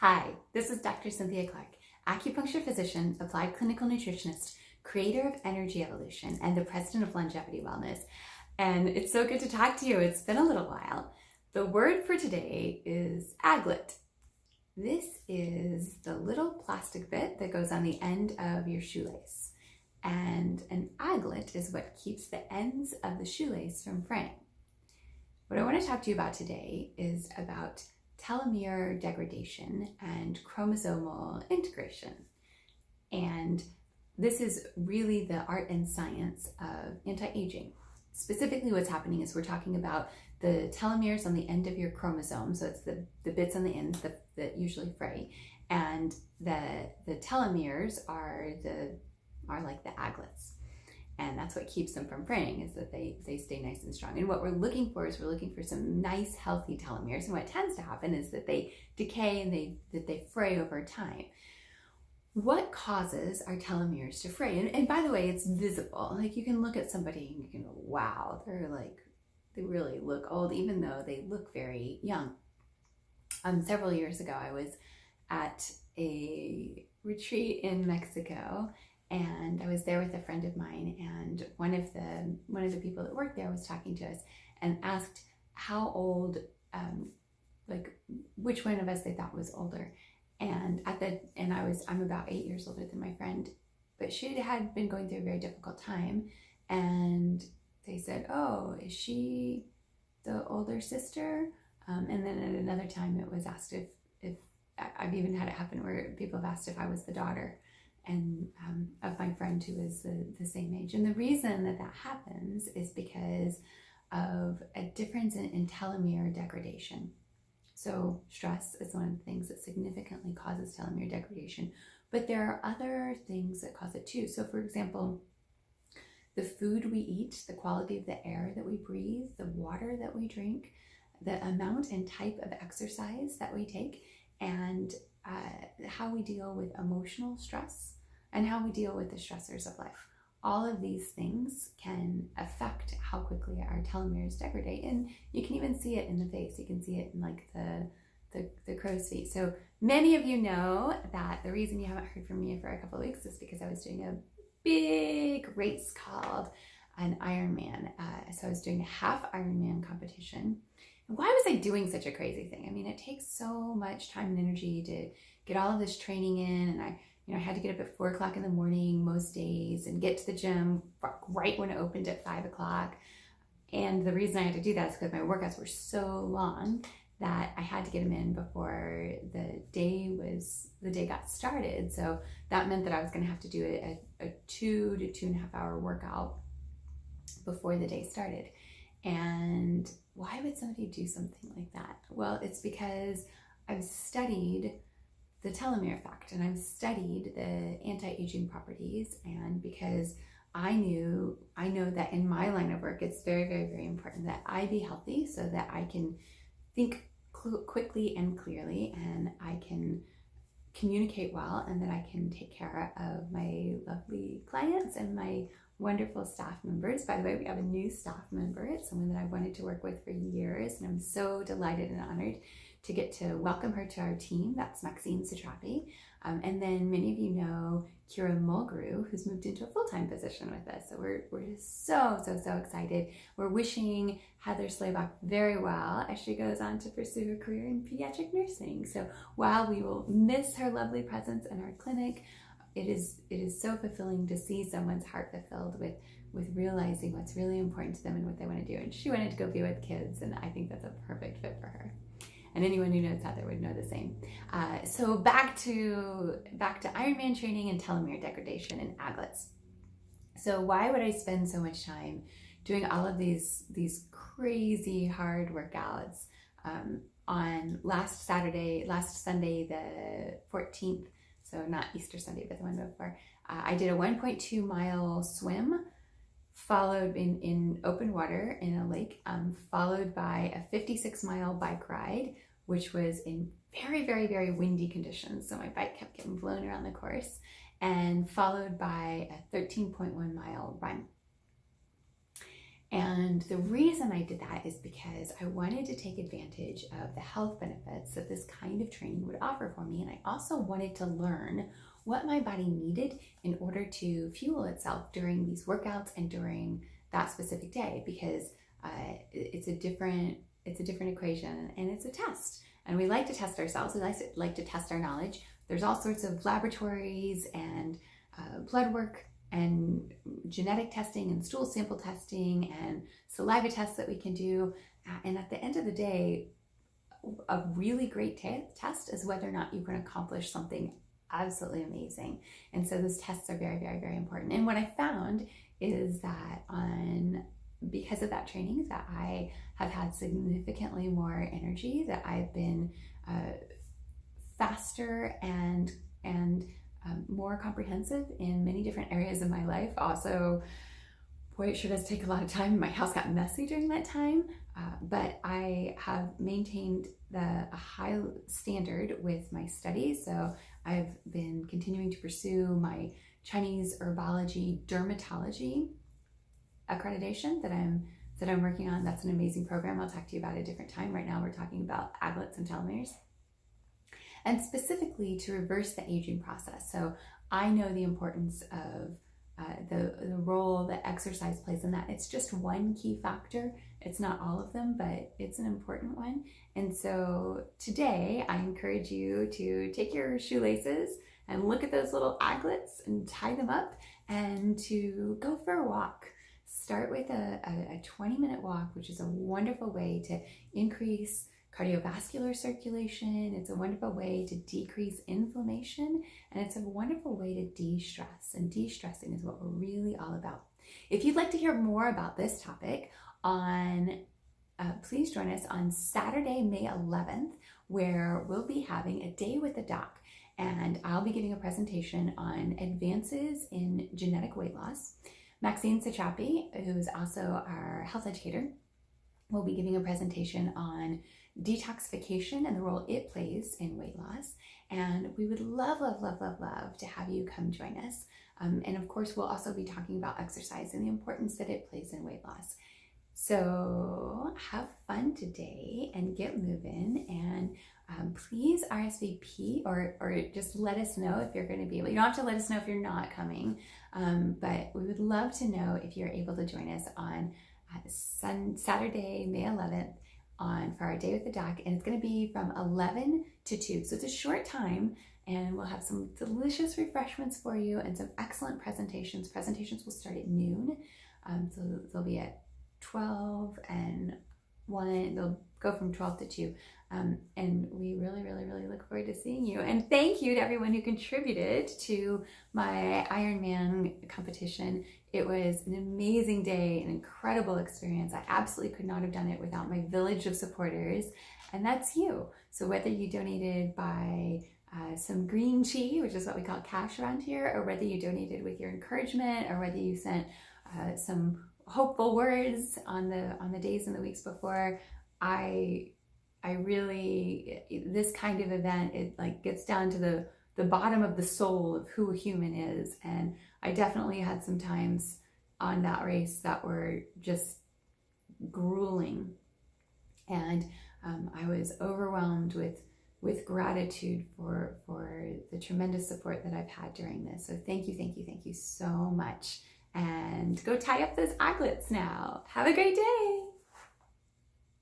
Hi, this is Dr. Cynthia Clark, acupuncture physician, applied clinical nutritionist, creator of Energy Evolution, and the president of Longevity Wellness. And it's so good to talk to you. It's been a little while. The word for today is aglet. This is the little plastic bit that goes on the end of your shoelace. And an aglet is what keeps the ends of the shoelace from fraying. What I want to talk to you about today is about telomere degradation and chromosomal integration. And this is really the art and science of anti-aging. Specifically, what's happening is we're talking about the telomeres on the end of your chromosome. So it's the bits on the ends that usually fray. And the telomeres are like the aglets. And that's what keeps them from fraying, is that they stay nice and strong. And what we're looking for is we're looking for some nice, healthy telomeres. And what tends to happen is that they decay and they fray over time. What causes our telomeres to fray? And by the way, it's visible. Like, you can look at somebody and you can go, wow, they really look old, even though they look very young. Several years ago, I was at a retreat in Mexico, and I was there with a friend of mine, and one of the people that worked there was talking to us and asked how old, which one of us they thought was older. And I'm about 8 years older than my friend, but she had been going through a very difficult time, and they said, "Oh, is she the older sister?" And then at another time, it was asked if I've even had it happen where people have asked if I was the daughter and of my friend who is the same age. And the reason that happens is because of a difference in telomere degradation. So stress is one of the things that significantly causes telomere degradation, but there are other things that cause it too. So for example, the food we eat, the quality of the air that we breathe, the water that we drink, the amount and type of exercise that we take, and how we deal with emotional stress and how we deal with the stressors of life. All of these things can affect how quickly our telomeres degrade, and you can even see it in the face. You can see it in like the crow's feet. So many of you know that the reason you haven't heard from me for a couple of weeks is because I was doing a big race called an Ironman. So I was doing a half Ironman competition. And why was I doing such a crazy thing? I mean, it takes so much time and energy to get all of this training in, and I had to get up at 4 o'clock in the morning most days and get to the gym right when it opened at 5 o'clock. And the reason I had to do that is because my workouts were so long that I had to get them in before the day got started. So that meant that I was going to have to do a 2 to 2.5 hour workout before the day started. And why would somebody do something like that? Well, it's because I've studied the telomere effect, and I've studied the anti-aging properties, and because I know that in my line of work, it's very, very, very important that I be healthy so that I can think quickly and clearly, and I can communicate well, and that I can take care of my lovely clients and my wonderful staff members. By the way, we have a new staff member. It's someone that I've wanted to work with for years, and I'm so delighted and honored to get to welcome her to our team. That's Maxine Satrapi. And then many of you know Kira Mulgrew, who's moved into a full-time position with us. So we're just so excited. We're wishing Heather Slayback very well as she goes on to pursue her career in pediatric nursing. So while we will miss her lovely presence in our clinic, it is so fulfilling to see someone's heart fulfilled with realizing what's really important to them and what they want to do. And she wanted to go be with kids, and I think that's a perfect fit for her. And anyone who knows Heather would know the same. So back to Ironman training and telomere degradation and aglets. So why would I spend so much time doing all of these crazy hard workouts on last Sunday, the 14th? So not Easter Sunday, but the one before. I did a 1.2 mile swim, followed in open water in a lake, followed by a 56-mile bike ride, which was in very, very, very windy conditions. So my bike kept getting blown around the course, and followed by a 13.1 mile run. And the reason I did that is because I wanted to take advantage of the health benefits that this kind of training would offer for me. And I also wanted to learn what my body needed in order to fuel itself during these workouts and during that specific day, because it's a different equation and it's a test. And we like to test ourselves. We like to test our knowledge. There's all sorts of laboratories and blood work and genetic testing and stool sample testing and saliva tests that we can do. And at the end of the day, a really great test is whether or not you can accomplish something absolutely amazing. And so those tests are very, very, very important. And what I found is that because of that training, that I have had significantly more energy, that I've been faster and more comprehensive in many different areas of my life. Also, boy, it sure does take a lot of time. My house got messy during that time, but I have maintained a high standard with my studies. So I've been continuing to pursue my Chinese herbology dermatology accreditation that I'm working on. That's an amazing program. I'll talk to you about it a different time. Right now we're talking about aglets and telomeres, and specifically to reverse the aging process. So I know the importance of the role that exercise plays in that. It's just one key factor. It's not all of them, but it's an important one. And so today I encourage you to take your shoelaces and look at those little aglets and tie them up and to go for a walk. Start with a 20-minute walk, which is a wonderful way to increase cardiovascular circulation. It's a wonderful way to decrease inflammation, and it's a wonderful way to de-stress. And de-stressing is what we're really all about. If you'd like to hear more about this topic, please join us on Saturday, May 11th, where we'll be having a day with the doc. And I'll be giving a presentation on advances in genetic weight loss. Maxine Satrapi, who's also our health educator, will be giving a presentation on detoxification and the role it plays in weight loss. And we would love, love, love, love, love to have you come join us. And of course, we'll also be talking about exercise and the importance that it plays in weight loss. So have fun today and get moving, and please RSVP or just let us know if you're going to be able. You don't have to let us know if you're not coming, but we would love to know if you're able to join us on Saturday, May 11th for our day with the doc, and it's going to be from 11 to 2. So it's a short time, and we'll have some delicious refreshments for you and some excellent presentations. Presentations will start at noon, so they'll be at 12 and 1. They'll go from 12 to 2. And we really, really, really look forward to seeing you. And thank you to everyone who contributed to my Ironman competition. It was an amazing day, an incredible experience. I absolutely could not have done it without my village of supporters, and that's you. So whether you donated by some green chi, which is what we call cash around here, or whether you donated with your encouragement, or whether you sent some hopeful words on the days and the weeks before, I really, this kind of event, it like gets down to the bottom of the soul of who a human is. And I definitely had some times on that race that were just grueling. And I was overwhelmed with gratitude for the tremendous support that I've had during this. So thank you so much. And go tie up those aglets now. Have a great day.